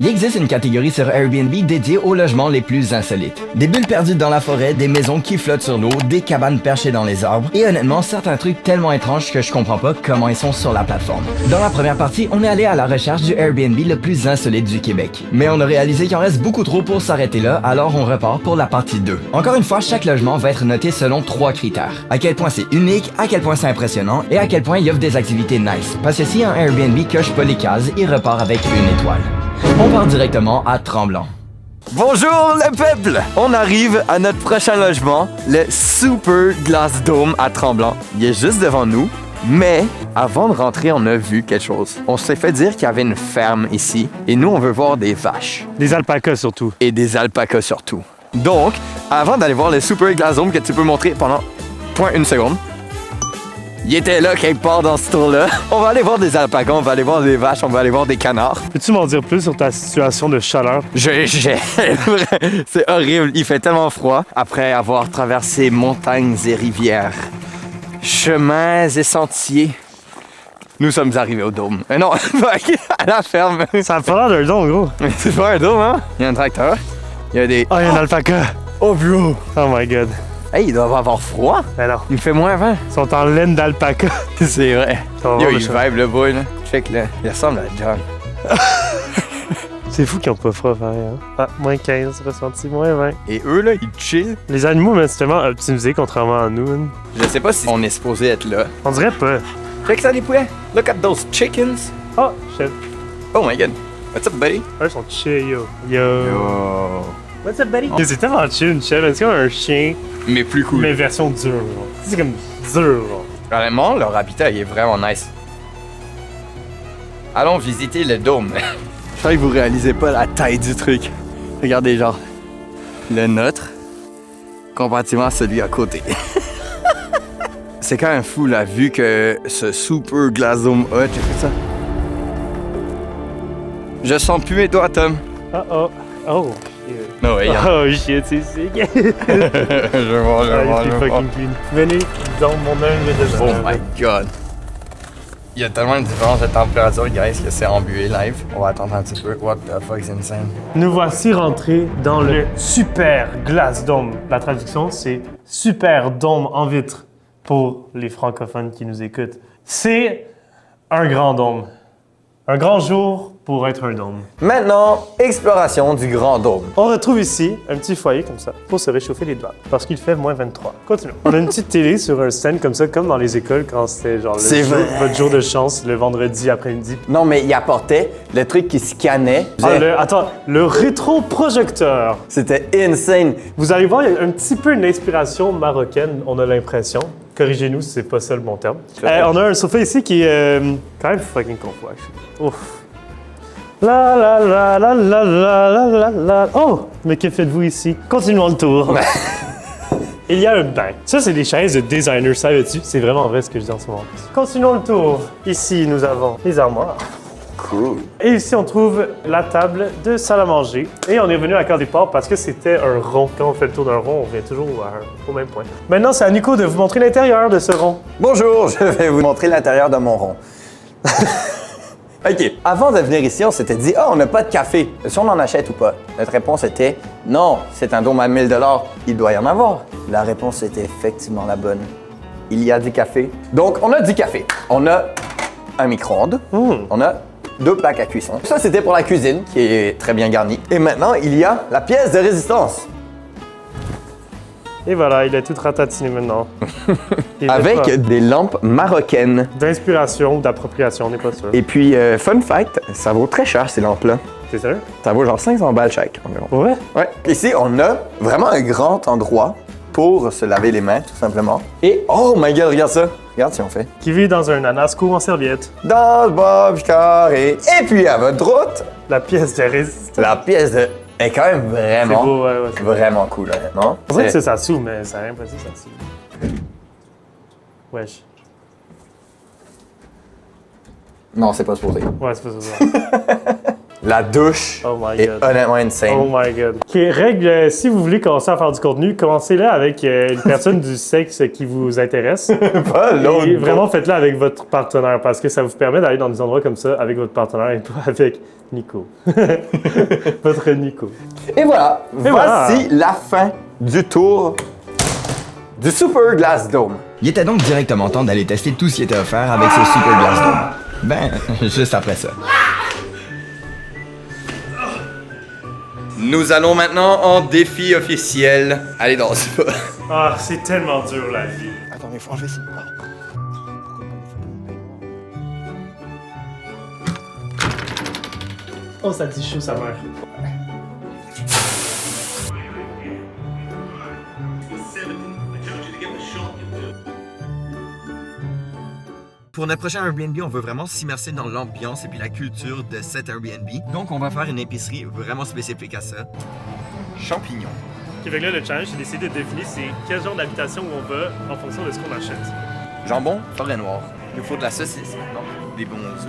Il existe une catégorie sur Airbnb dédiée aux logements les plus insolites. Des bulles perdues dans la forêt, des maisons qui flottent sur l'eau, des cabanes perchées dans les arbres, et honnêtement, certains trucs tellement étranges que je comprends pas comment ils sont sur la plateforme. Dans la première partie, on est allé à la recherche du Airbnb le plus insolite du Québec. Mais on a réalisé qu'il en reste beaucoup trop pour s'arrêter là, alors on repart pour la partie 2. Encore une fois, chaque logement va être noté selon 3 critères. À quel point c'est unique, à quel point c'est impressionnant, et à quel point il offre des activités nice. Parce que si un Airbnb coche pas les cases, il repart avec une étoile. On part directement à Tremblant. Bonjour le peuple! On arrive à notre prochain logement, le Super Glass Dome à Tremblant. Il est juste devant nous, mais avant de rentrer, on a vu quelque chose. On s'est fait dire qu'il y avait une ferme ici, et nous, on veut voir des vaches. Des alpacas surtout. Et des alpacas surtout. Donc, avant d'aller voir le Super Glass Dome que tu peux montrer pendant 0.1 seconde, il était là quelque part dans ce tour-là. On va aller voir des alpacas, on va aller voir des vaches, on va aller voir des canards. Peux-tu m'en dire plus sur ta situation de chaleur? C'est horrible, il fait tellement froid. Après avoir traversé montagnes et rivières, chemins et sentiers, nous sommes arrivés au dôme. Non, à la ferme. Ça a pas l'air d'un dôme, gros. C'est pas un dôme, hein? Il y a un tracteur, il y a des... Ah, il y a un alpaca. Oh, bro! Oh my god. Hey, il doit avoir froid. Ben non. Il fait moins 20. Ils sont en laine d'alpaca. C'est vrai. Ça va Yo, voir il le chat. vibe le boy, là. Check, là. Il ressemble à John. C'est fou qu'ils ont pas froid, pareil. Hein? Ah, moins 15, ressenti, moins 20. Et eux, là, ils chillent. Les animaux, mais c'est tellement optimisé contrairement à nous. Hein. Je sais pas si on est supposé être là. On dirait pas. Check ça, les poulets. Look at those chickens. Oh, shit. Oh my god. What's up, buddy? Eux sont chill, yo. Yo. What's up, buddy? C'est tellement chill, une chèvre. C'est comme un chien, Mais plus cool. mais version dure. Genre. C'est comme dur. Genre. Vraiment, leur habitat, il est vraiment nice. Allons visiter le dôme. Je crois que vous réalisez pas la taille du truc. Regardez, genre, le nôtre, comparativement à celui à côté. C'est quand même fou, la vue que ce Super Glass Dome a. J'ai fait ça. Je sens plus mes doigts, Tom. Oh. Shit. Non, ouais, Oh shit, c'est sick. Je vois, Ah, il est fucking clean. Venez dans mon œil de Oh my god. Il y a tellement une différence de température, guys, que c'est embué live. On va attendre un petit peu. What the fuck, c'est insane. Nous voici rentrés dans le Super Glass Dome. La traduction, c'est Super Dôme en vitre pour les francophones qui nous écoutent. C'est un grand dôme. Un grand jour pour être un dôme. Maintenant, exploration du Grand Dôme. On retrouve ici un petit foyer comme ça pour se réchauffer les doigts parce qu'il fait moins 23. Continuons. On a une petite télé sur un stand comme ça, comme dans les écoles quand c'était genre votre jour de chance le vendredi après-midi. Non, mais il apportait le truc qui scannait. Le rétroprojecteur. C'était insane. Vous allez voir, il y a un petit peu une inspiration marocaine, on a l'impression. Corrigez-nous si c'est pas ça le bon terme. On a un sofa ici qui est quand même fucking confort. Ouf. La la la la la la la la la. Oh! Mais que faites-vous ici? Continuons le tour. Il y a un bain. Ça, c'est des chaises de designer, savais-tu? C'est vraiment vrai ce que je dis en ce moment. Continuons le tour. Ici, nous avons les armoires. Cool. Et ici, on trouve la table de salle à manger. Et on est venu à Cœur des Ports parce que c'était un rond. Quand on fait le tour d'un rond, on vient toujours au même point. Maintenant, c'est à Nico de vous montrer l'intérieur de ce rond. Bonjour, je vais vous montrer l'intérieur de mon rond. OK. Avant de venir ici, on s'était dit, on n'a pas de café. Si on en achète ou pas? Notre réponse était, non, c'est un dôme à 1000 $. Il doit y en avoir. La réponse était effectivement la bonne. Il y a du café. Donc, on a du café. On a un micro-ondes. On a 2 plaques à cuisson. Ça, c'était pour la cuisine, qui est très bien garnie. Et maintenant, il y a la pièce de résistance. Et voilà, il est tout ratatiné maintenant. Avec des lampes marocaines. D'inspiration ou d'appropriation, on n'est pas sûr. Et puis, fun fact, ça vaut très cher, ces lampes-là. C'est sûr? Ça vaut genre 500 balles chaque, environ. Ouais? Ouais. Ici, on a vraiment un grand endroit pour se laver les mains, tout simplement. Et, oh my god, regarde ça. Regarde si on fait. Qui vit dans un anasco en serviette. Dans le bob carré. Et puis, à votre droite, La pièce de résistance. la pièce de... est quand même vraiment, C'est beau, ouais, c'est beau. vraiment cool, honnêtement. On dirait que c'est ça sous, mais ça n'a rien passé, ça sous. Wesh. Non, c'est pas supposé. Ouais, c'est pas ça. La douche Oh my est God. honnêtement insane. Oh my god. Ok, règle, si vous voulez commencer à faire du contenu, commencez-là avec une personne du sexe qui vous intéresse. Pas l'autre. Et vraiment, faites-le avec votre partenaire parce que ça vous permet d'aller dans des endroits comme ça avec votre partenaire et pas avec Nico. Votre Nico. Et voilà, voilà. voici la fin du tour du Super Glass Dome. Il était donc directement temps d'aller tester tout ce qui était offert avec ce Super Glass Dome. Ben, juste après ça. Nous allons maintenant en défi officiel. Allez dans ce pas. Ah, c'est tellement dur la vie. Attends, mais faut enlever ça. Oh, ça dit chaud, sa mère. Pour notre prochain Airbnb, on veut vraiment s'immerser dans l'ambiance et puis la culture de cet Airbnb. Donc, on va faire une épicerie vraiment spécifique à ça. Champignons. Ok, fait que là, le challenge, c'est d'essayer de deviner c'est quel genre d'habitation où on va en fonction de ce qu'on achète. Jambon, forêt noire. Il nous faut de la saucisse maintenant. Des bons œufs.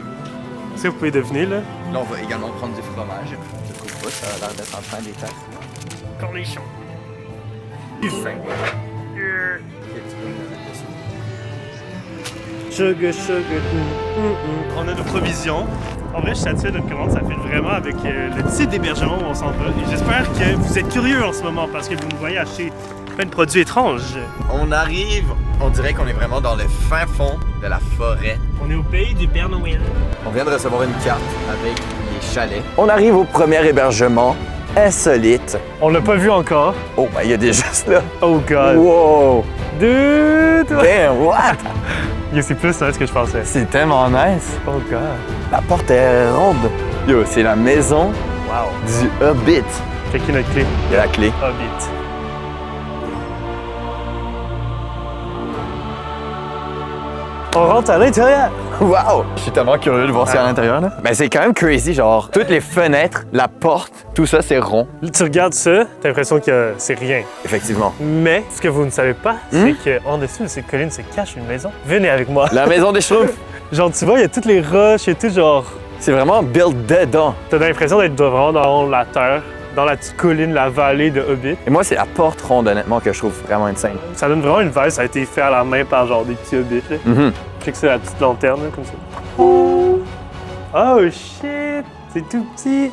Est-ce que vous pouvez deviner, là? Là, on va également prendre du fromage. Je trouve pas, ça a l'air d'être en train d'état. Cornichon. Du pain. Sugar. On a nos provisions. En vrai, je suis satisfait de notre commande. Ça fait vraiment avec le site d'hébergement où on s'en va. Et j'espère que vous êtes curieux en ce moment parce que vous nous voyez acheter plein de produits étranges. On arrive, on dirait qu'on est vraiment dans le fin fond de la forêt. On est au pays du Père Noël. On vient de recevoir une carte avec les chalets. On arrive au premier hébergement insolite. On l'a pas vu encore. Oh, ben il y a des gestes là. Oh God. Wow! Dude! Damn, what? Yo, c'est plus ça ce que je pensais. C'est tellement nice. Oh God. La porte est ronde. Yo, c'est la maison Wow. du Hobbit. Checker notre clé. Il y a la clé. Hobbit. On rentre à l'intérieur. Wow! Je suis tellement curieux de voir ce qu'il y a à l'intérieur là. Ben c'est quand même crazy, genre toutes les fenêtres, la porte, tout ça c'est rond. Tu regardes ça, t'as l'impression que c'est rien. Effectivement. Mais ce que vous ne savez pas, c'est qu'en dessous de cette colline se cache une maison. Venez avec moi. La maison des Schtroumpfs, Genre, tu vois, il y a toutes les roches, il y a tout genre. c'est vraiment built dedans. T'as l'impression d'être vraiment dans la terre, dans la petite colline, la vallée de Hobbit. Et moi c'est la porte ronde honnêtement que je trouve vraiment insane. Ça donne vraiment une vibe, ça a été fait à la main par genre des petits hobbits. Là. Mhm. Je sais que c'est la petite lanterne, là, comme ça. Oh shit! C'est tout petit!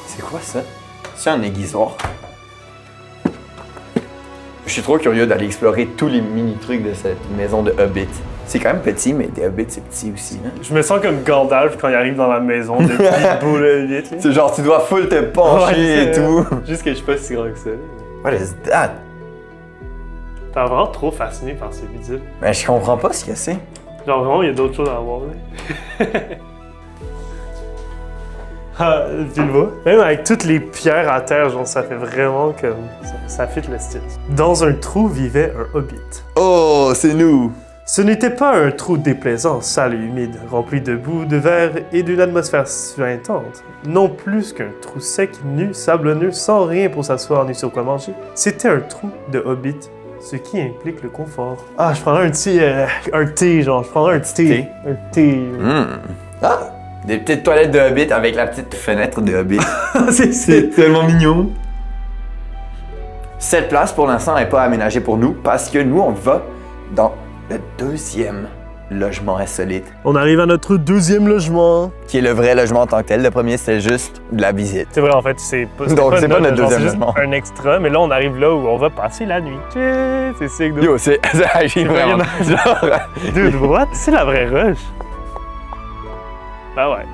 C'est quoi ça? C'est un aiguisoir. Je suis trop curieux d'aller explorer tous les mini-trucs de cette maison de Hobbit. C'est quand même petit, mais des Hobbits c'est petit aussi. Hein? Je me sens comme Gandalf quand il arrive dans la maison de Bilbo le Hobbit. là. C'est genre tu dois full te pencher Ouais, et c'est- tout. Juste que je suis pas si grand que ça. What is that? T'es vraiment trop fasciné par ce bidule. Ben je comprends pas ce que c'est. Genre vraiment, il y a d'autres choses à voir. Là. Ah, tu le vois? Même avec toutes les pierres à terre, genre, ça fait vraiment comme... Ça fit le style. Dans un trou vivait un hobbit. Oh, c'est nous! Ce n'était pas un trou déplaisant, sale et humide, rempli de boue, de verre et d'une atmosphère suintante. Non plus qu'un trou sec, nu, sablonneux, sans rien pour s'asseoir ni sur quoi manger. C'était un trou de hobbit, ce qui implique le confort. Ah, je prendrais un petit... un thé, genre. Je prendrais un thé. thé? Un thé. Ah! Des petites toilettes de Hobbit avec la petite fenêtre de Hobbit. c'est... tellement mignon. Cette place, pour l'instant, n'est pas aménagée pour nous parce que nous, on va dans le deuxième logement insolite, On arrive à notre deuxième logement. qui est le vrai logement en tant que tel. Le premier, c'était juste de la visite. C'est vrai, en fait, c'est pas, Donc, c'est pas notre logement, deuxième c'est juste logement. un extra, mais là, on arrive là où on va passer la nuit. C'est sick, dude. Yo, c'est agit vraiment. Genre, Dude, what? C'est la vraie rush. Ah ouais.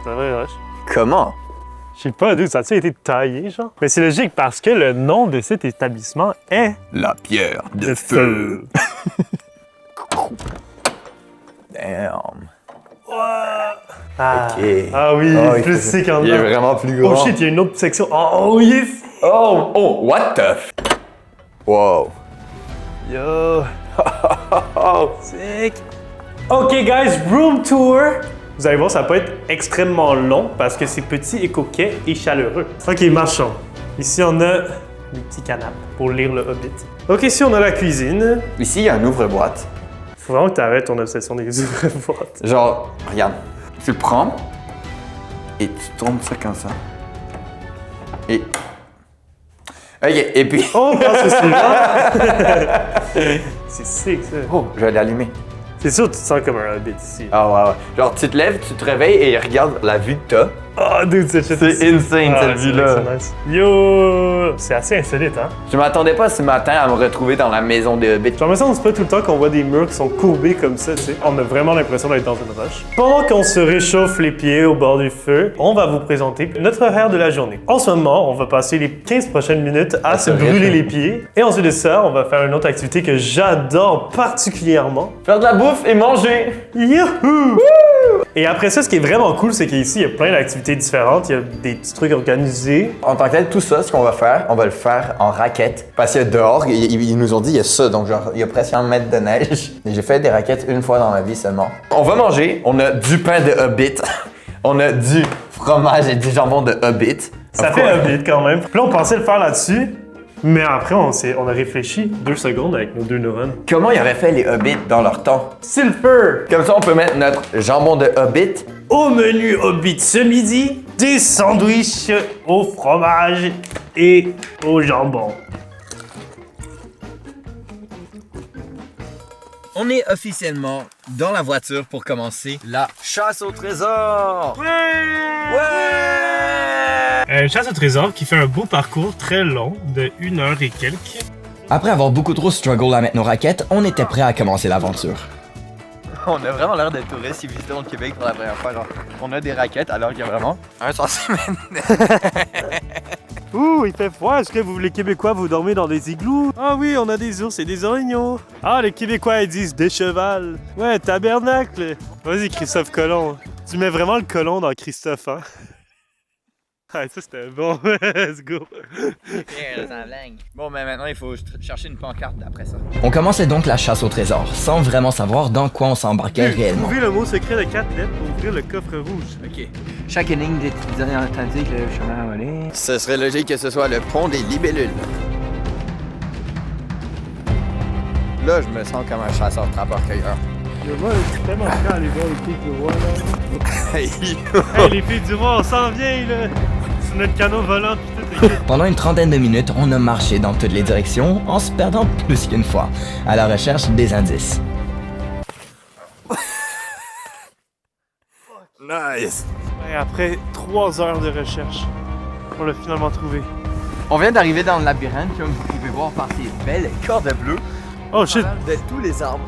C'est la vraie rush. comment? Je sais pas, dude, ça a-tu été taillé, genre? Mais c'est logique parce que le nom de cet établissement est... La pierre de feu. Damn. Ah, Ok. ah oui, Oh, il plus fait- sick en Il est dedans. vraiment plus grand. Oh shit, il y a une autre section. Oh yes! Oh, oh, what the f... Wow. Yo! Oh. Sick! Ok, guys, room tour! Vous allez voir, ça peut être extrêmement long parce que c'est petit et coquet et chaleureux. Ok, marchons. Ici, on a des petits canapes pour lire le Hobbit. Ok, ici, on a la cuisine. Ici, il y a un ouvre-boîte. Faut vraiment que t'arrêtes ton obsession des ouvre-boîtes. Genre, regarde, tu le prends, Et tu tournes ça comme ça. Et... OK, et puis... Oh, pense que c'est là! C'est sick, ça. Oh, je vais l'allumer. C'est sûr, tu te sens comme un hobbit ici. Ah ouais. Genre, tu te lèves, tu te réveilles et regarde la vue que t'as. Oh, dude, c'est insane, cette vue-là. Nice. Yo! C'est assez insolite, hein? Je m'attendais pas ce matin à me retrouver dans la maison de Hobbit. Genre, me semble c'est pas tout le temps qu'on voit des murs qui sont courbés comme ça, tu sais. On a vraiment l'impression d'être dans une roche. Pendant qu'on se réchauffe les pieds au bord du feu, on va vous présenter notre horaire de la journée. En ce moment, on va passer les 15 prochaines minutes à se brûler les pieds. Et ensuite de ça, on va faire une autre activité que j'adore particulièrement. Faire de la bouffe et manger! Youhou! Et après ça, ce qui est vraiment cool, c'est qu'ici, il y a plein d'activités différentes. Il y a des petits trucs organisés. En tant que tel, tout ça, ce qu'on va faire, on va le faire en raquettes. Parce que dehors, ils nous ont dit, il y a ça, donc genre, il y a presque 1 mètre de neige. Et j'ai fait des raquettes une fois dans ma vie seulement. On va manger, on a du pain de Hobbit, on a du fromage et du jambon de Hobbit. Ça fait Hobbit quand même. Puis là, on pensait le faire là-dessus, mais après, on a réfléchi 2 secondes avec nos 2 neurones. Comment ils auraient fait les Hobbits dans leur temps? Silver! Comme ça, on peut mettre notre jambon de Hobbit. Au menu Hobbit ce midi, des sandwichs au fromage et au jambon. On est officiellement dans la voiture pour commencer la chasse au trésor! Chasse au trésor qui fait un beau parcours très long de 1 heure et quelques. Après avoir beaucoup trop struggle à mettre nos raquettes, on était prêt à commencer l'aventure. On a vraiment l'air d'être touristes qui visitent le Québec pour la première fois. Genre, on a des raquettes alors qu'il y a vraiment 1 centimètre. Ouh, il fait froid. Est-ce que vous, les Québécois, vous dormez dans des igloos? Ah oui, on a des ours et des orignaux. Ah, les Québécois, ils disent des chevals. Ouais, tabernacle. Vas-y, Christophe Colomb. Tu mets vraiment le colon dans Christophe, hein? Ah, ça c'était bon. Let's go. Bon, mais maintenant il faut chercher une pancarte d'après ça. On commençait donc la chasse au trésor, sans vraiment savoir dans quoi on s'embarquait réellement. Trouvez le mot secret de 4 lettres pour ouvrir le coffre rouge. Ok. Chaque énigme d'étudiant entendu que le chemin à voler. Ce serait logique que ce soit le pont des libellules. Là, je me sens comme un chasseur-trappeur-cueilleur. Moi, je suis tellement prêt à aller voir les filles du roi, là. Hey, les filles du roi, on s'en vient, là! C'est notre canot volant, pis tout. Pendant une trentaine de minutes, on a marché dans toutes les directions en se perdant plus qu'une fois, à la recherche des indices. Nice! Et après 3 heures de recherche, on l'a finalement trouvé. On vient d'arriver dans le labyrinthe, comme vous pouvez voir par ces belles cordes bleues. Oh shit! De tous les arbres.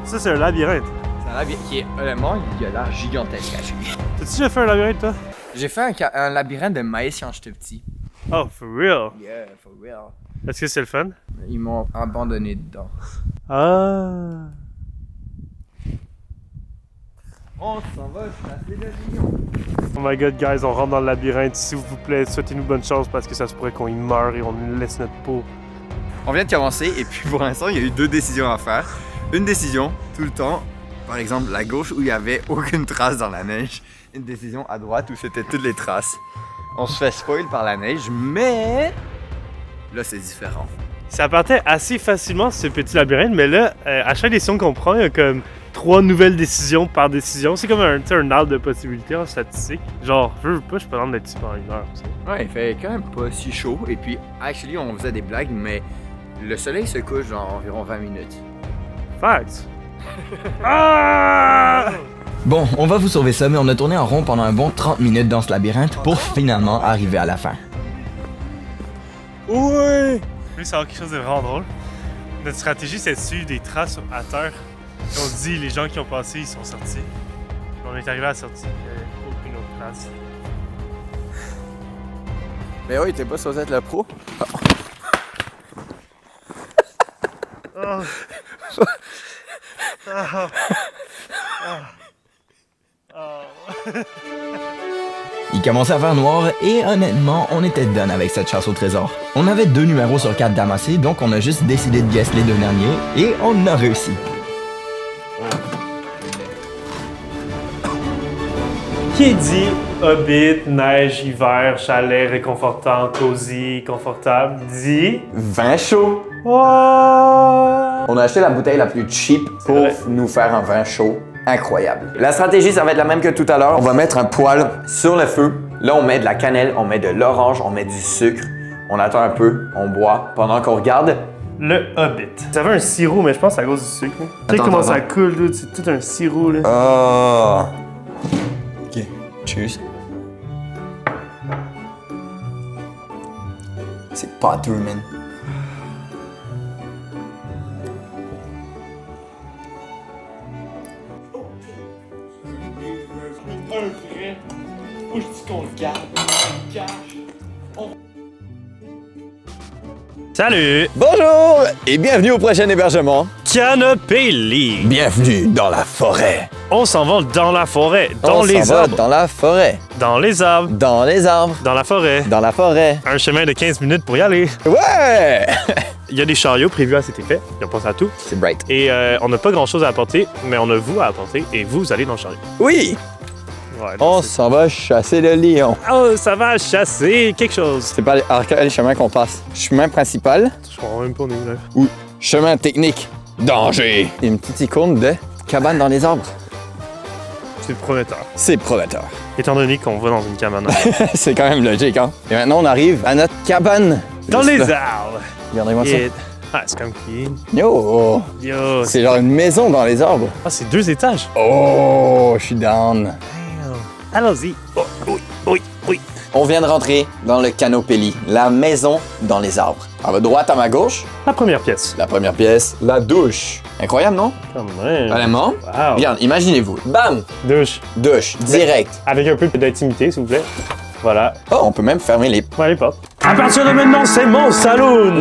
Ça, c'est un labyrinthe. C'est un labyrinthe qui est, honnêtement, il a l'air gigantesque à suivre. T'as-tu déjà fait un labyrinthe, toi? J'ai fait un labyrinthe de maïs quand j'étais petit. Oh, for real? Yeah, for real. Est-ce que c'est le fun? Ils m'ont abandonné dedans. Ah! On s'en va chasser le lion. Oh my god, guys, on rentre dans le labyrinthe. S'il vous plaît, souhaitez-nous bonne chance parce que ça se pourrait qu'on y meure et on laisse notre peau. On vient de commencer et puis pour l'instant, il y a eu 2 décisions à faire. Une décision, tout le temps, par exemple la gauche où il n'y avait aucune trace dans la neige. Une décision à droite où c'était toutes les traces. On se fait spoil par la neige, mais là c'est différent. Ça partait assez facilement ce petit labyrinthe, mais là, à chaque décision qu'on prend, il y a comme 3 nouvelles décisions par décision. C'est comme un arbre de possibilités en statistique. Genre, je veux pas, je peux prendre d'être ici pendant 1 heure. Tu sais. Ouais, il fait quand même pas si chaud. Et puis, actually, on faisait des blagues, mais le soleil se couche dans environ 20 minutes. Facts! Ah! Bon, on va vous sauver ça, mais on a tourné en rond pendant un bon 30 minutes dans ce labyrinthe pour finalement arriver à la fin. Ouais! Je voulais savoir quelque chose de vraiment drôle. Notre stratégie, c'est de suivre des traces à terre. Et on se dit, les gens qui ont passé, ils sont sortis. On est arrivé à la sortie, il n'y avait aucune autre trace. Mais oui, t'es pas supposé être le pro? Oh. Il commençait à faire noir et honnêtement, on était done avec cette chasse au trésor. On avait 2 numéros sur 4 d'amassés, donc on a juste décidé de guess les 2 derniers et on a réussi. Qui dit hobbit, neige, hiver, chalet, réconfortant, cosy, confortable, dit... Vin chaud! What? On a acheté la bouteille la plus cheap pour vrai. nous faire un vin chaud incroyable. La stratégie, ça va être la même que tout à l'heure. On va mettre un poêle sur le feu. Là, on met de la cannelle, on met de l'orange, on met du sucre. On attend un peu, on boit pendant qu'on regarde. Le Hobbit. Ça avait un sirop, mais je pense à cause du sucre. Tu sais comment ça coule, dude? C'est tout un sirop, là. Oh! Ok, cheers. C'est pas dur, man. Salut! Bonjour et bienvenue au prochain hébergement. Canopé League. Bienvenue dans la forêt. On s'en va dans la forêt, dans On les s'en va arbres. dans la forêt. Dans les arbres, Dans les arbres. dans la forêt. Dans la forêt. Un chemin de 15 minutes pour y aller. Ouais! Il y a des chariots prévus à cet effet. Ils ont pensé à tout. C'est bright. Et on n'a pas grand-chose à apporter, mais on a vous à apporter et vous allez dans le chariot. Oui! Ouais, On s'en va chasser le lion. Oh, ça va chasser quelque chose. C'est pas quel chemin qu'on passe. Chemin principal Je crois même pas nous, là. ou chemin technique? Danger! Une petite icône de cabane dans les arbres. C'est prometteur. C'est prometteur. Étant donné qu'on va dans une cabane. C'est quand même logique, hein? Et maintenant, on arrive à notre cabane. Dans les Juste là. arbres. Regardez-moi ça. Et... Ah, c'est comme clean. Yo! Yo. C'est genre une maison dans les arbres. Ah, c'est 2 étages. Oh, je suis down. Allons-y. Oh, oui, oui, oui. On vient de rentrer dans le Canopélie, la maison dans les arbres. À votre droite, à ma gauche, La première pièce. la première pièce, la douche. Incroyable, non? Quand même. Vraiment? Wow. Regarde, imaginez-vous. Bam! Douche. Douche, direct. Avec un peu d'intimité, s'il vous plaît. Voilà. Oh, on peut même fermer les... Ouais, les portes. À partir de maintenant, c'est mon saloon.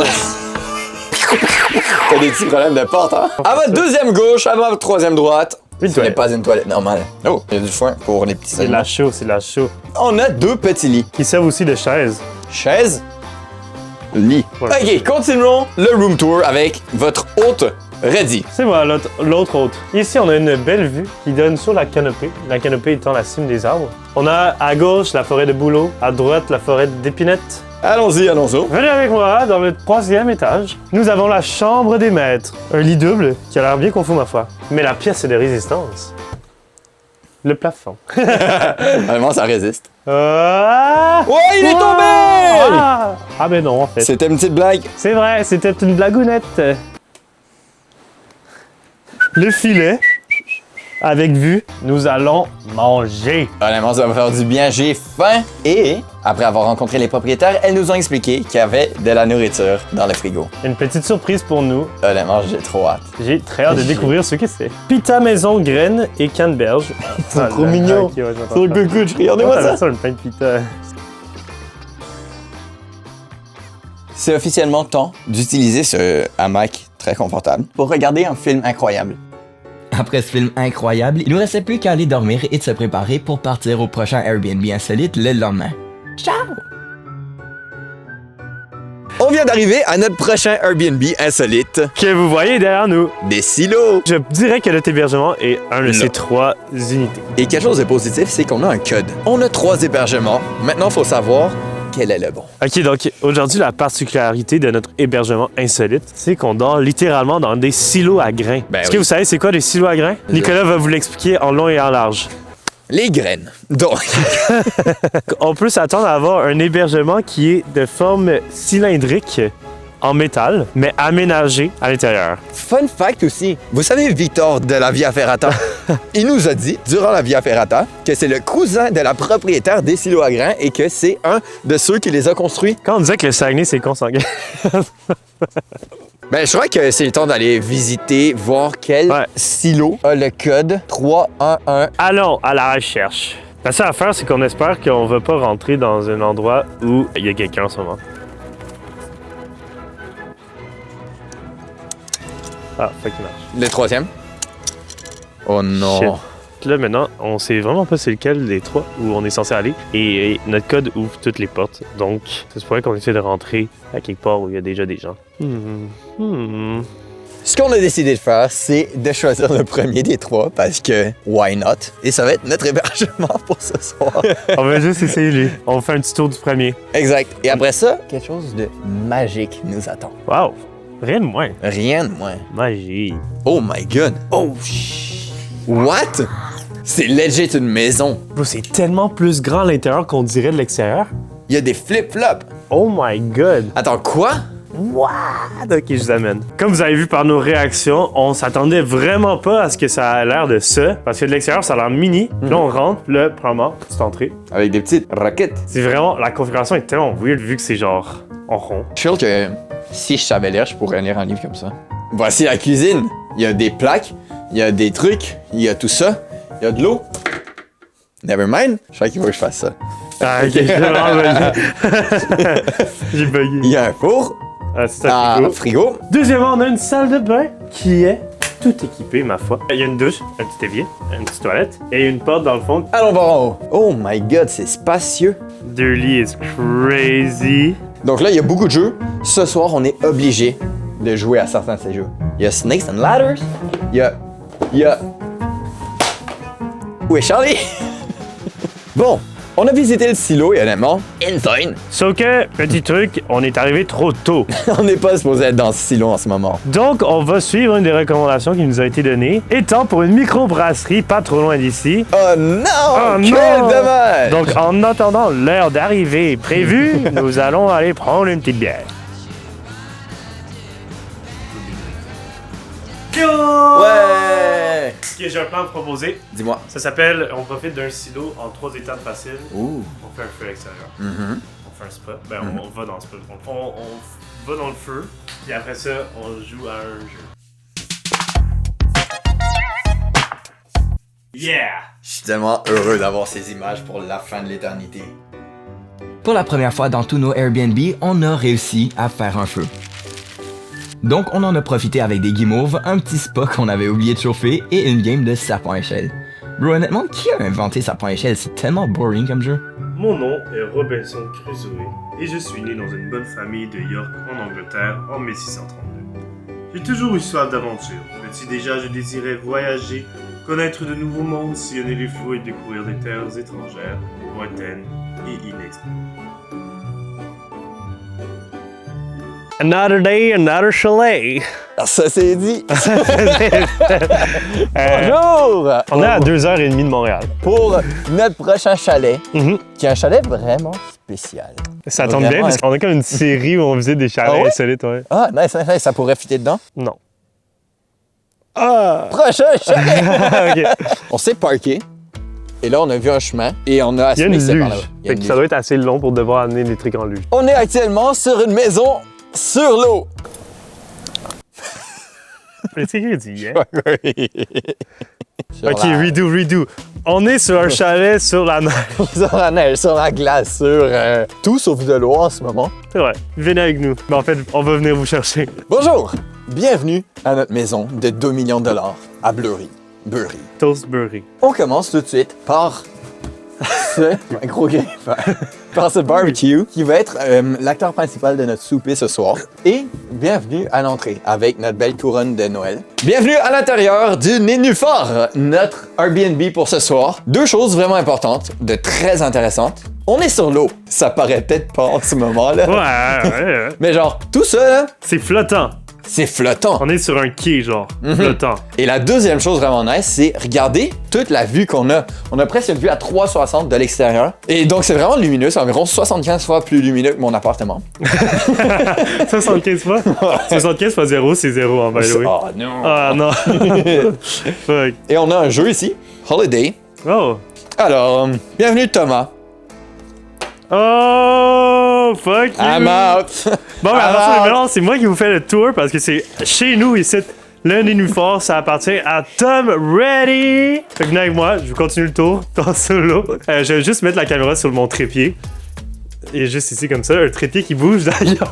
T'as des petits problèmes de porte, hein? À votre deuxième gauche, à votre troisième droite, Une ce n'est toilette. pas une toilette normale. Oh, il y a du foin pour les petits C'est de la animaux. chaux, c'est de la chaux. On a 2 petits lits. Qui servent aussi de chaise. Chaise, lit. Voilà. OK, continuons le room tour avec votre hôte ready. C'est moi, l'autre hôte. Ici, on a une belle vue qui donne sur la canopée. La canopée étant la cime des arbres. On a à gauche la forêt de bouleaux, à droite la forêt d'épinettes. Allons-y, allons-y. Venez avec moi dans le 3e étage. Nous avons la chambre des maîtres. Un lit double qui a l'air bien confus, ma foi. Mais la pièce de résistance. Le plafond. Vraiment, ça résiste. Ah! Oh, il est tombé! Ah ben non, en fait. C'était une petite blague. C'est vrai, c'était une blagounette. Le filet. Avec vue, nous allons manger. Honnêtement, ça va faire du bien. J'ai faim. Et après avoir rencontré les propriétaires, elles nous ont expliqué qu'il y avait de la nourriture dans le frigo. Une petite surprise pour nous. Honnêtement, j'ai trop hâte. J'ai très hâte de découvrir ce que c'est. Pita maison, graines et canneberge. C'est trop mignon. Ok, ouais, j'entends C'est ça. le good. Regardez-moi ça. Ça, le pain de pita. C'est officiellement temps d'utiliser ce hamac très confortable pour regarder un film incroyable. Après ce film incroyable, il nous restait plus qu'à aller dormir et de se préparer pour partir au prochain Airbnb insolite le lendemain. Ciao! On vient d'arriver à notre prochain Airbnb insolite, Que vous voyez derrière nous. des silos. Je dirais que notre hébergement est un de Là. ces 3 unités. Et quelque chose de positif, c'est qu'on a un code. On a 3 hébergements. Maintenant, il faut savoir quel est le bon. Ok, donc aujourd'hui, la particularité de notre hébergement insolite, c'est qu'on dort littéralement dans des silos à grains. Ben Est-ce oui. que vous savez c'est quoi des silos à grains? Nicolas va vous l'expliquer en long et en large. Les graines. Donc, On peut s'attendre à avoir un hébergement qui est de forme cylindrique en métal, mais aménagé à l'intérieur. fun fact aussi, vous savez Victor de la Via Ferrata? Il nous a dit, durant la Via Ferrata, que c'est le cousin de la propriétaire des silos à grains et que c'est un de ceux qui les a construits. Quand on disait que le Saguenay, c'est consanguin. Ben, je crois que c'est le temps d'aller visiter, voir quel Ouais. silo a le code 311. Allons à la recherche. La seule affaire, c'est qu'on espère qu'on va pas rentrer dans un endroit où il y a quelqu'un en ce moment. Ah, fuck, il marche. Le 3e. Oh non. Shit. Là, maintenant, on sait vraiment pas c'est lequel des 3 où on est censé aller. Et notre code ouvre toutes les portes. Donc, c'est ce point qu'on essaie de rentrer à quelque part où il y a déjà des gens. Ce qu'on a décidé de faire, c'est de choisir le premier des 3 parce que why not? Et ça va être notre hébergement pour ce soir. On va juste essayer lui. On fait un petit tour du premier. Exact. Et après ça, quelque chose de magique nous attend. Wow! Rien de moins. Rien de moins. Magie. Oh my god. Oh What? C'est legit une maison. Bro, c'est tellement plus grand à l'intérieur qu'on dirait de l'extérieur. Il y a des flip-flops. Oh my god. Attends, quoi? What? Ok, je vous amène. Comme vous avez vu par nos réactions, on s'attendait vraiment pas à ce que ça a l'air de ça. Parce que de l'extérieur, ça a l'air mini. Là, on rentre, là, probablement, petite entrée. Avec des petites roquettes. C'est vraiment... La configuration est tellement weird vu que c'est genre en rond. Je suis sûr que si je savais lire, je pourrais lire un livre comme ça. Voici la cuisine. Il y a des plaques, il y a des trucs, il y a tout ça. Il y a de l'eau. Never mind. Je crois qu'il faut que je fasse ça. Ah, ok, j'ai bugué. Il y a un four. Ah, c'est un frigo. Deuxièmement, on a une salle de bain qui est tout équipée, ma foi. Il y a une douche, un petit évier, une petite toilette et une porte dans le fond. Allons voir en haut. Oh my god, c'est spacieux. 2 lits is crazy. Donc là, il y a beaucoup de jeux. Ce soir, on est obligé de jouer à certains de ces jeux. Il y a Snakes and Ladders. Il y a... Où est Charlie? Bon, on a visité le silo et honnêtement, insane. Sauf que, petit truc, on est arrivé trop tôt. On n'est pas supposé être dans ce silo en ce moment. Donc, on va suivre une des recommandations qui nous a été donnée, étant pour une microbrasserie pas trop loin d'ici. Oh non! Oh Quel non! dommage! Donc, en attendant l'heure d'arrivée prévue, nous allons aller prendre une petite bière. Ouais! Ok, j'ai un plan à vous proposer. Dis-moi. Ça s'appelle, on profite d'un silo en 3 étapes faciles. Ouh. On fait un feu à l'extérieur. Mm-hmm. On fait un spa. Ben, on va dans le spa. On va dans le feu. Puis après ça, on joue à un jeu. Yeah! Je suis tellement heureux d'avoir ces images pour la fin de l'éternité. Pour la première fois dans tous nos Airbnb, on a réussi à faire un feu. Donc on en a profité avec des guimauves, un petit spa qu'on avait oublié de chauffer et une game de sapin à échelle. Bro, honnêtement, qui a inventé sapin à échelle? C'est tellement boring comme jeu. Mon nom est Robinson Crusoe et je suis né dans une bonne famille de York en Angleterre en 1632. J'ai toujours eu soif d'aventure. Petit déjà, je désirais voyager, connaître de nouveaux mondes, sillonner les flots et découvrir des terres étrangères, lointaines et inexplorées. Another day, another chalet. Ça c'est dit. Bonjour! On est à 2h30 de Montréal. Pour notre prochain chalet, Mhm. qui est un chalet vraiment spécial. Ça tombe bien Vraiment, parce qu'on a comme une série où on visite des chalets Ah ouais? insolites, ouais. Ah, nice, nice, nice. Ça pourrait fitter dedans. Non. Ah! Prochain chalet! Ok. On s'est parké. Et là, on a vu un chemin et on a Il y a une assumé que c'est par luge. là-bas. Il y a Fait une que ça luge. doit être assez long pour devoir amener des trucs en luge. On est actuellement sur une maison sur l'eau. C'est qui dit yeah? Sur Ok, la- redo. On est sur un chalet sur la neige. sur la neige, sur la glace, sur tout sauf de l'eau en ce moment. C'est vrai. Venez avec nous. Mais en fait, on va venir vous chercher. Bonjour! Bienvenue à notre maison de 2 millions de dollars à Bleury. Toastbury. On commence tout de suite par ce un gros griffeur. Par ce barbecue qui va être l'acteur principal de notre souper ce soir. Et bienvenue à l'entrée avec notre belle couronne de Noël. Bienvenue à l'intérieur du Nénuphar, notre Airbnb pour ce soir. 2 choses vraiment importantes, de très intéressantes. On est sur l'eau. Ça paraît peut-être pas en ce moment-là. Ouais. Mais genre, tout ça, là, C'est flottant. c'est flottant. On est sur un quai, genre. Mhm. Flottant. Et la deuxième chose vraiment nice, c'est regarder toute la vue qu'on a. On a presque une vue à 360 de l'extérieur. Et donc, c'est vraiment lumineux. C'est environ 75 fois plus lumineux que mon appartement. 75 fois? 75 fois 0, c'est 0 en by the way. Oh non! Ah non. Fuck. Et on a un jeu ici, Holiday. Oh. Alors, bienvenue Thomas. Oh, fuck you. I'm out! Bon, mais I'm attention, out. maintenant, c'est moi qui vous fais le tour parce que c'est chez nous ici. Le Nénuphar, ça appartient à Tom Ready. Fait que venez avec moi, je continue le tour en solo. Je vais juste mettre la caméra sur mon trépied. Et juste ici comme ça, un trépied qui bouge d'ailleurs.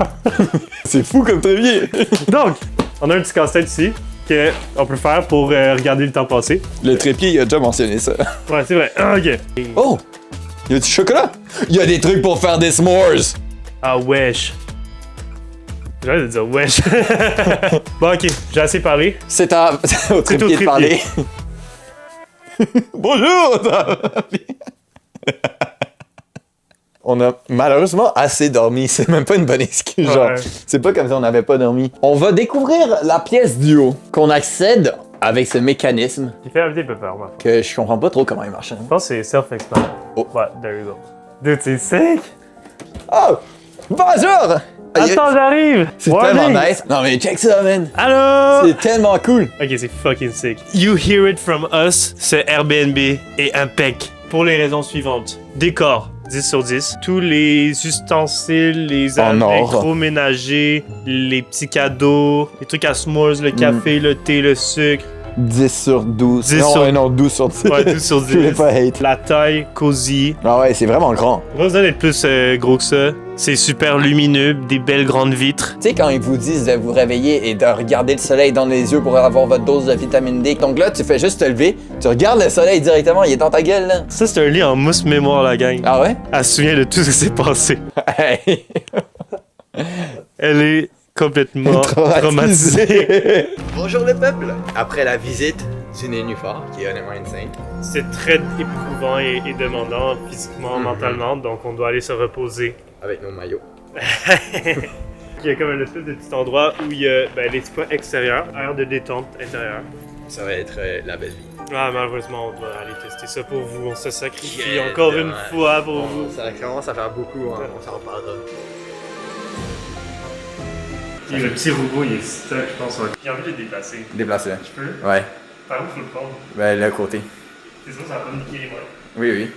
C'est fou comme trépied! Donc, on a un petit casse-tête ici qu'on peut faire pour regarder le temps passer. Le trépied, il a déjà mentionné ça. Ouais, c'est vrai. Ah, ok. Oh! Il y a du chocolat! Il y a des trucs pour faire des s'mores! Ah, wesh. J'ai envie de dire wesh. Bon, ok, j'ai assez parlé. C'est au trépied de parler. Bonjour! On a malheureusement assez dormi. C'est même pas une bonne excuse. Genre, Ouais. c'est pas comme si on n'avait pas dormi. On va découvrir la pièce du haut qu'on accède avec ce mécanisme Il fait un petit peu peur, moi. que je comprends pas trop comment il marche. Hein. Je pense que c'est self-explanatory. Oh. Ouais, there you go. Dude, c'est sick! Oh! Bonjour! Attends, j'arrive! C'est Warning! tellement nice. Non mais check ça, man! Allô? C'est tellement cool! Ok, c'est fucking sick. You hear it from us, ce Airbnb est impec. Pour les raisons suivantes. Décor, 10 sur 10. Tous les ustensiles, les En or. électroménagers, les petits cadeaux, les trucs à s'mores, le café, le thé, le sucre. 10 sur 12. 10 non, sur- non, 12 sur 10. Ouais, 12 sur 10. Je voulais pas hate. La taille, cosy. Ah ouais, c'est vraiment grand. Pas besoin d'être plus gros que ça. C'est super lumineux, des belles grandes vitres. Tu sais, quand ils vous disent de vous réveiller et de regarder le soleil dans les yeux pour avoir votre dose de vitamine D, donc là, tu fais juste te lever, tu regardes le soleil directement, il est dans ta gueule, là. Ça, c'est un lit en mousse mémoire, la gang. Ah ouais? Elle se souvient de tout ce qui s'est passé. Hey. Elle est complètement traumatisée. Bonjour le peuple! Après la visite du Nénuphar, qui est honnêtement insane. C'est très éprouvant et demandant physiquement, mentalement, donc on doit aller se reposer. Avec nos maillots. Il y a comme un espèce de petit endroit où il y a les toits extérieurs, air de détente intérieur. Ça va être la belle vie. Ah, malheureusement, on doit aller tester ça pour vous. On se sacrifie Quel encore une dommage. fois pour vous. Ça commence à faire beaucoup, hein. On s'en reparlera. Et le petit robot, il est stuck, je pense. J'ai envie de le déplacer. Déplacé. Je peux? Ouais. Par où faut le prendre? Ben, le côté. C'est sûr, ça va pas me niquer les mains. Oui, oui.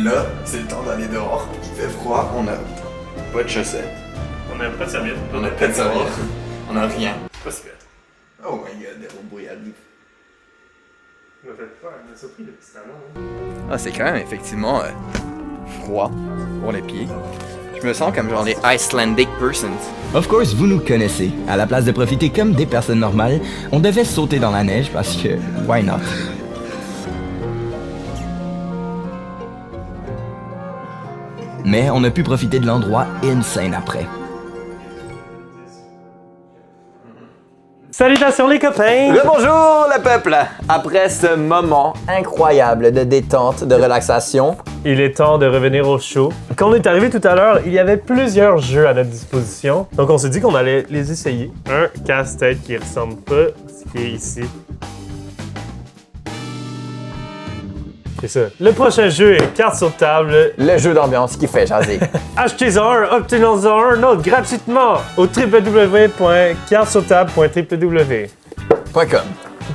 Là, c'est le temps d'aller dehors. Il fait froid, on a pas de chaussettes. On n'a pas de serviette. On a pas de serviette. On a rien. C'est pas si bête. Oh my god, des robots arrivent. Il m'a fait peur, il m'a surpris le petit talon. Ah, c'est quand même effectivement froid pour les pieds. Je me sens comme genre les Icelandic persons. Of course, vous nous connaissez. À la place de profiter comme des personnes normales, on devait sauter dans la neige parce que, why not? Mais on a pu profiter de l'endroit insane après. Salutations les copains! Bonjour le peuple! Après ce moment incroyable de détente, de relaxation, Il est temps de revenir au show. Quand on est arrivé tout à l'heure, il y avait plusieurs jeux à notre disposition. Donc on s'est dit qu'on allait les essayer. Un casse-tête qui ressemble pas à ce qui est ici. C'est ça. Le prochain jeu est carte sur table. le jeu d'ambiance qui fait jaser. Achetez-en un, obtenez-en un autre gratuitement au www.cartesurtable.www. .com.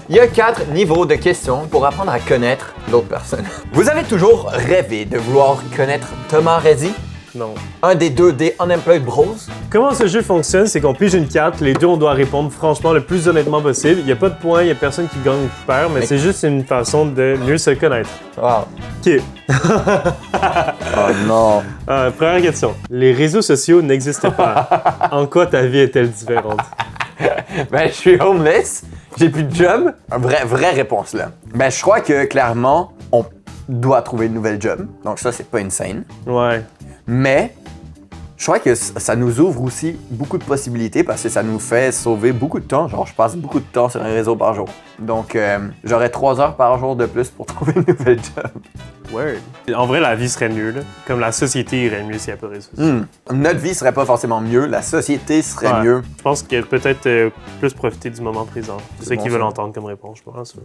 Il y a 4 niveaux de questions pour apprendre à connaître l'autre personne. Vous avez toujours rêvé de vouloir connaître Thomas Reddy, Non. un des 2 des Unemployed Bros? Comment ce jeu fonctionne, c'est qu'on pige une carte, les deux on doit répondre franchement le plus honnêtement possible. Il n'y a pas de points, il n'y a personne qui gagne ou qui perd, mais c'est juste une façon de mieux se connaître. Wow. Ok. Oh non. Première question. Les réseaux sociaux n'existent pas. En quoi ta vie est-elle différente? Ben, je suis homeless, j'ai plus de job. Vraie réponse là. Ben, je crois que clairement, on doit trouver une nouvelle job. Donc ça, c'est pas insane. Ouais. Mais je crois que ça nous ouvre aussi beaucoup de possibilités parce que ça nous fait sauver beaucoup de temps. Genre, je passe beaucoup de temps sur un réseau par jour. Donc, j'aurais 3 heures par jour de plus pour trouver une nouvelle job. Word. En vrai, la vie serait mieux, là. Comme la société irait mieux s'il n'y a pas de réseaux sociaux. Notre vie serait pas forcément mieux, la société serait Ouais. mieux. Je pense qu'il y a peut-être plus profiter du moment présent. C'est ça bon, qu'ils ça. veulent entendre comme réponse, je pense.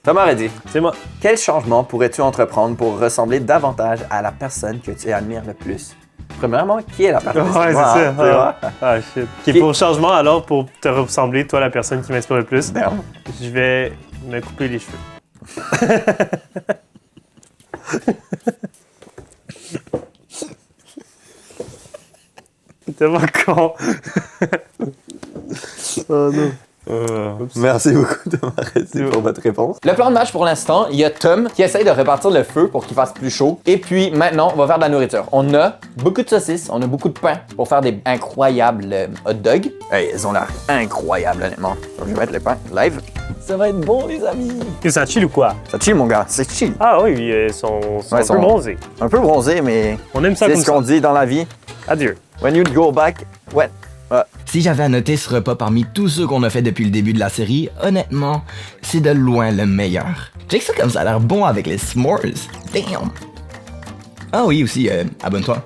Thomas Reddy, C'est moi. quel changement pourrais-tu entreprendre pour ressembler davantage à la personne que tu admires le plus? Premièrement, qui est la personne? Ouais, c'est moi, ça. hein, tu vois? Ah, shit. Ok, pour changement, alors, pour te ressembler, toi, la personne qui m'inspire le plus, Ben, je vais me couper les cheveux. C'est tellement con. Oh non. Merci beaucoup Thomas Reddy pour votre réponse. Le plan de match pour l'instant, il y a Tom qui essaye de répartir le feu pour qu'il fasse plus chaud. Et puis maintenant, on va faire de la nourriture. On a beaucoup de saucisses, on a beaucoup de pain pour faire des incroyables hot dogs. Hey, elles ont l'air incroyables honnêtement. Donc, je vais mettre le pain live. Ça va être bon les amis. Que ça chill ou quoi? Ça chill mon gars, c'est chill. Ah oui, ils sont Ouais, un peu bronzés. Un peu bronzé, mais On aime ça c'est comme ce qu'on ça. dit dans la vie. Adieu. When you go back, ouais. Si j'avais à noter ce repas parmi tous ceux qu'on a fait depuis le début de la série, honnêtement, c'est de loin le meilleur. Check ça comme ça a l'air bon avec les s'mores. Damn! Ah oui, aussi, abonne-toi.